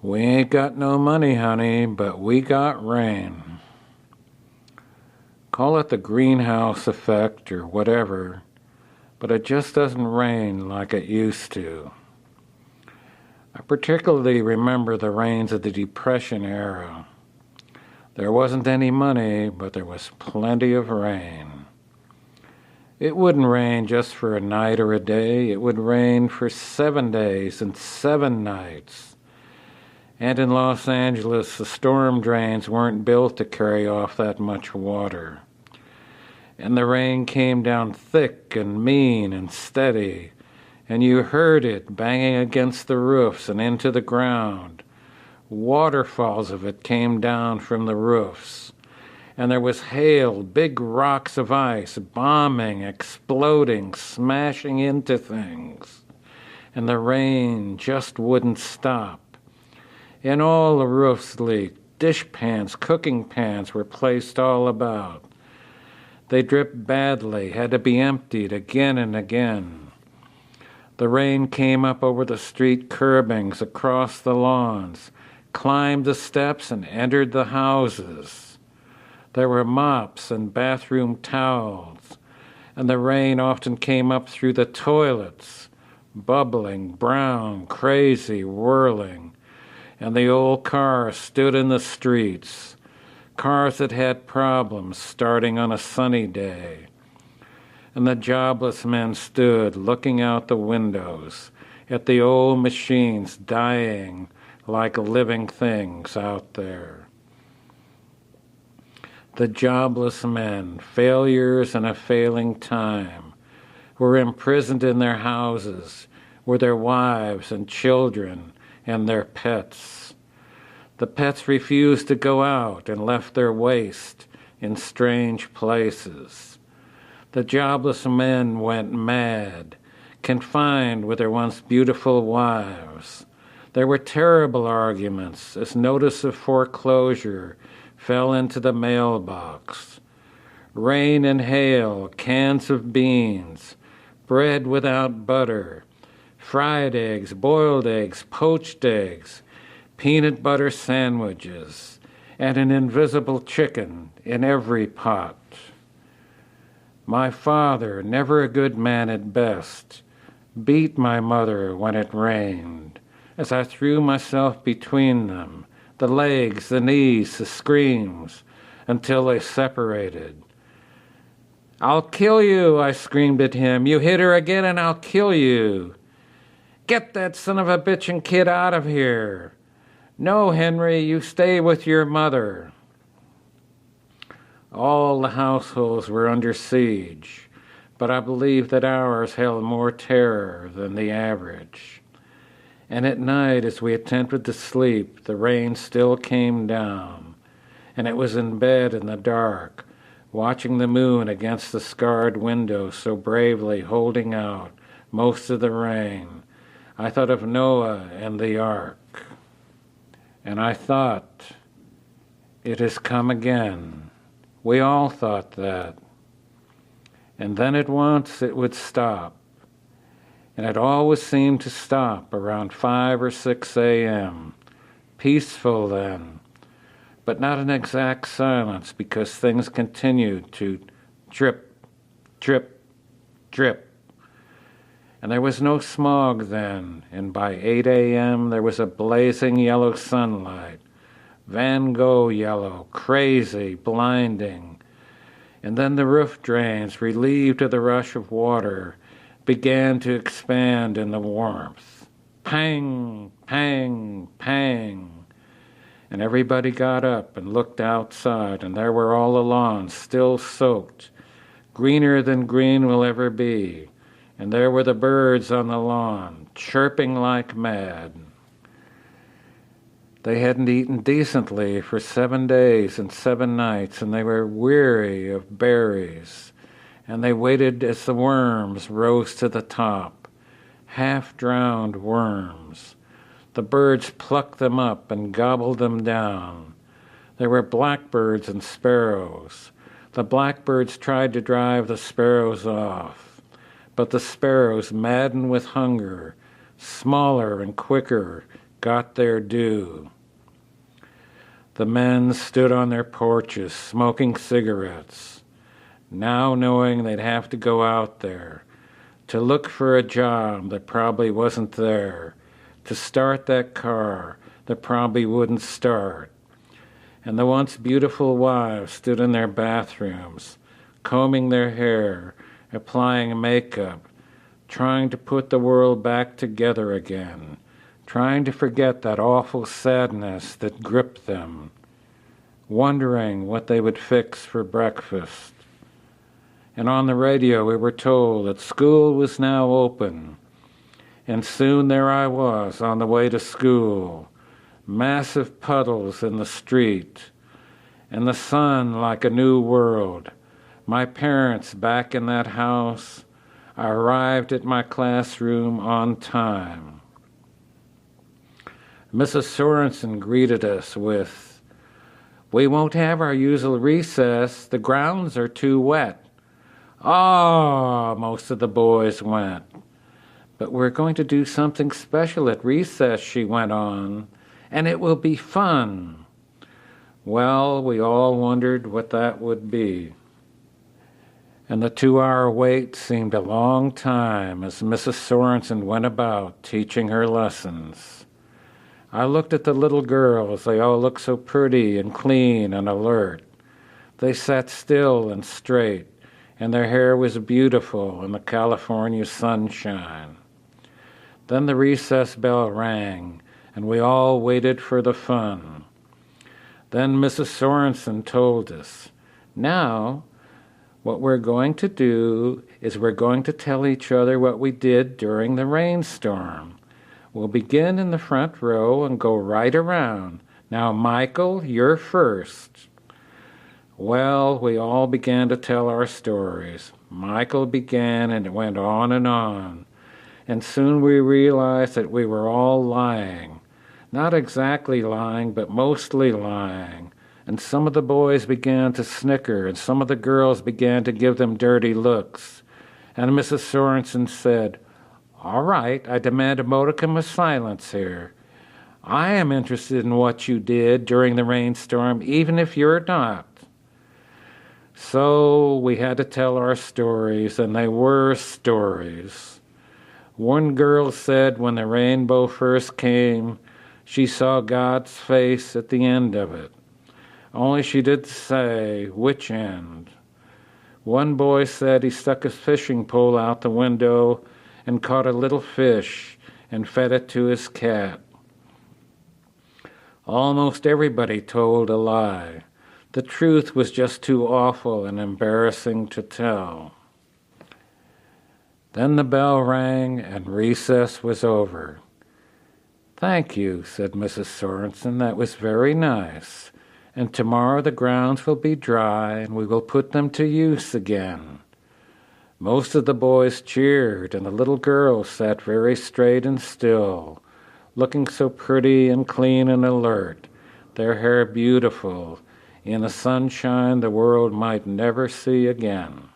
We ain't got no money, honey, but we got rain. Call it the greenhouse effect or whatever, but it just doesn't rain like it used to. I particularly remember the rains of the Depression era. There wasn't any money, but there was plenty of rain. It wouldn't rain just for a night or a day. It would rain for 7 days and 7 nights. And in Los Angeles, the storm drains weren't built to carry off that much water. And the rain came down thick and mean and steady, and you heard it banging against the roofs and into the ground. Waterfalls of it came down from the roofs. And there was hail, big rocks of ice, bombing, exploding, smashing into things. And the rain just wouldn't stop. And all the roofs leaked. Dish pans, cooking pans were placed all about. They dripped badly, had to be emptied again and again. The rain came up over the street curbings, across the lawns, climbed the steps and entered the houses. There were mops and bathroom towels, and the rain often came up through the toilets, bubbling, brown, crazy, whirling. And the old cars stood in the streets, cars that had problems starting on a sunny day. And the jobless men stood looking out the windows at the old machines dying like living things out there. The jobless men, failures in a failing time, were imprisoned in their houses with their wives and children and their pets. The pets refused to go out and left their waste in strange places. The jobless men went mad, confined with their once beautiful wives. There were terrible arguments as notice of foreclosure fell into the mailbox. Rain and hail, cans of beans, bread without butter, fried eggs, boiled eggs, poached eggs, peanut butter sandwiches, and an invisible chicken in every pot. My father, never a good man at best, beat my mother when it rained, as I threw myself between them, the legs, the knees, the screams, until they separated. "I'll kill you," I screamed at him. "You hit her again and I'll kill you. Get that son of a bitchin' kid out of here. No, Henry, you stay with your mother." All the households were under siege, but I believe that ours held more terror than the average. And at night, as we attempted to sleep, the rain still came down, and it was in bed in the dark, watching the moon against the scarred window so bravely holding out most of the rain. I thought of Noah and the ark. And I thought, it has come again. We all thought that. And then at once it would stop. And it always seemed to stop around 5 or 6 a.m. Peaceful then, but not an exact silence because things continued to drip, drip, drip. And there was no smog then, and by 8 a.m. there was a blazing yellow sunlight, Van Gogh yellow, crazy, blinding. And then the roof drains, relieved of the rush of water, began to expand in the warmth. Pang, pang, pang. And everybody got up and looked outside, and there were all the lawns still soaked, greener than green will ever be. And there were the birds on the lawn, chirping like mad. They hadn't eaten decently for 7 days and 7 nights, and they were weary of berries. And they waited as the worms rose to the top, half-drowned worms. The birds plucked them up and gobbled them down. There were blackbirds and sparrows. The blackbirds tried to drive the sparrows off. But the sparrows, maddened with hunger, smaller and quicker, got their due. The men stood on their porches, smoking cigarettes, now knowing they'd have to go out there, to look for a job that probably wasn't there, to start that car that probably wouldn't start. And the once beautiful wives stood in their bathrooms, combing their hair, applying makeup, trying to put the world back together again, trying to forget that awful sadness that gripped them, wondering what they would fix for breakfast. And on the radio we were told that school was now open, and soon there I was on the way to school, massive puddles in the street, and the sun like a new world, my parents back in that house. I arrived at my classroom on time. Mrs. Sorensen greeted us with, "We won't have our usual recess. The grounds are too wet." "Ah," most of the boys went. "But we're going to do something special at recess," she went on, "and it will be fun." Well, we all wondered what that would be. And the 2-hour wait seemed a long time as Mrs. Sorensen went about teaching her lessons. I looked at the little girls. They all looked so pretty and clean and alert. They sat still and straight, and their hair was beautiful in the California sunshine. Then the recess bell rang, and we all waited for the fun. Then Mrs. Sorensen told us, "Now, what we're going to do is we're going to tell each other what we did during the rainstorm. We'll begin in the front row and go right around. Now, Michael, you're first." Well, we all began to tell our stories. Michael began, and it went on, and soon we realized that we were all lying. Not exactly lying, but mostly lying. And some of the boys began to snicker, and some of the girls began to give them dirty looks. And Mrs. Sorensen said, "All right, I demand a modicum of silence here. I am interested in what you did during the rainstorm, even if you're not." So we had to tell our stories, and they were stories. One girl said when the rainbow first came, she saw God's face at the end of it. Only she didn't say which end. One boy said he stuck his fishing pole out the window and caught a little fish and fed it to his cat. Almost everybody told a lie. The truth was just too awful and embarrassing to tell. Then the bell rang and recess was over. "Thank you," said Mrs. Sorensen. "That was very nice. And tomorrow the grounds will be dry and we will put them to use again." Most of the boys cheered, and the little girls sat very straight and still, looking so pretty and clean and alert, their hair beautiful, in a sunshine the world might never see again.